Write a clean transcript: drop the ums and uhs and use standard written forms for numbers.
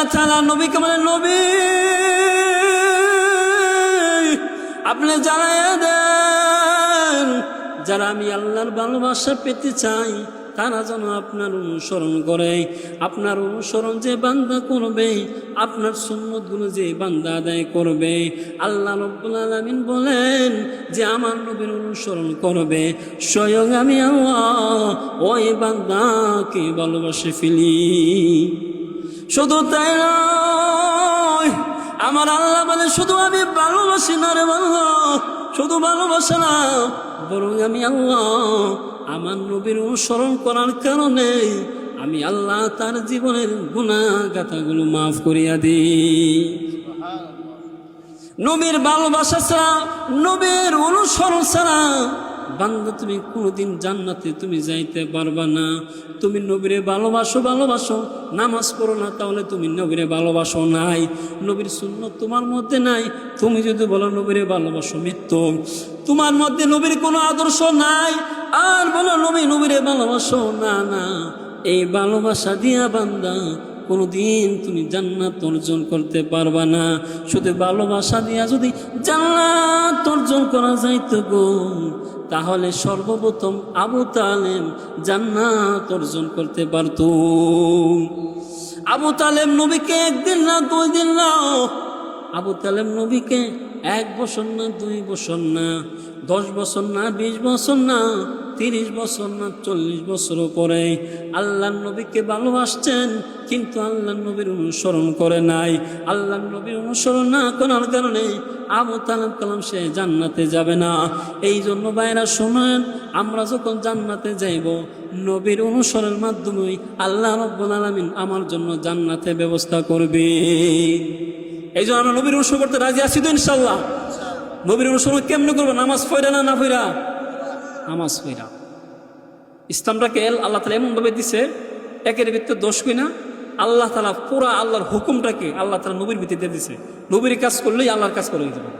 আল্লাহ তাআলা নবীকে বলেন, নবী আপনি জানাইয়া দেন যারা আমি আল্লাহর ভালোবাসা পেতে চাই তারা যেন আপনার অনুসরণ করে। আপনার অনুসরণ যে বান্দা করবে, আপনার সুন্নতগুলো যে বান্দা আদায় করবে, আল্লাহ রাব্বুল আলামিন বলেন যে আমার নবীর অনুসরণ করবে, স্বয়ং আমি আল্লাহ ওই বান্দাকে ভালোবাসে ফেলি। শুধু তাই নয়, আমার আল্লাহ বলে শুধু আমি ভালোবাসি না রে বান্দা, শুধু ভালোবাসা না, বরং আমি আল্লাহ আমার নবীর অনুসরণ করার কারণে আমি আল্লাহ তার জীবনের গুনাহ গাথাগুলো মাফ করিয়া দিই। নবীর ভালোবাসা ছাড়া, নবীর অনুসরণ ছাড়া বান্দা তুমি কোনোদিন জান্নাতে তুমি যাইতে পারবা না। তুমি নবীরে ভালোবাসো, নামাজ পড়ো না, তাহলে তুমি নবীরে ভালোবাসো নাই, নবীর সুন্নাত তোমার মধ্যে নাই। তুমি যদি বলো নবীরে ভালোবাসো, মৃত্যু। তোমার মধ্যে নবীর কোনো আদর্শ নাই আর বলো নবীরে ভালোবাসো, না না, এই ভালোবাসা দিয়া বান্দা কোনোদিন তুমি জান্নাত অর্জন করতে পারবা না। শুধু ভালোবাসা দিয়া যদি জান্নাত অর্জন করা যাইতো গো, তাহলে সর্বপ্রথম আবু তালেব জান্নাত অর্জন করতে পারত। আবু তালেব নবীকে একদিন না 2 দিন না, আবু তালেব নবীকে 1 বছর না 2 বছর না 10 বছর না 20 বছর না 30 বছর না 40 বছরও পরে আল্লাহর নবীকে ভালোবাসছেন, কিন্তু আল্লাহর নবীর অনুসরণ করে নাই। আল্লাহর নবীর অনুসরণ না করার কারণে আবু তালেব কালাম সে জান্নাতে যাবে না। এই জন্য ভাইরা শুনেন, আমরা যখন জান্নাতে যাইব নবীর অনুসরণের মাধ্যমে আল্লাহ রাব্বুল আলামিন আমার জন্য জান্নাতে ব্যবস্থা করবে। এই জন্য আমরা নবীর অনুসরণ করতে রাজি আছি তো ইনশাআল্লাহ। নবীর অনুসরণ কেমনে করবো? নামাজ পড়া না পড়া? নামাজ পড়া। ইসলামটাকে আল্লাহ তাআলা এমনভাবে দিছে, একের ভিতরে দোষ কই না, আল্লাহ তাআলা পুরা আল্লাহর হুকুমটাকে আল্লাহ তাআলা নবীর ভিতরে দিছে। নবীর কাজ করলেই আল্লাহর কাজ করে দিতে পারে।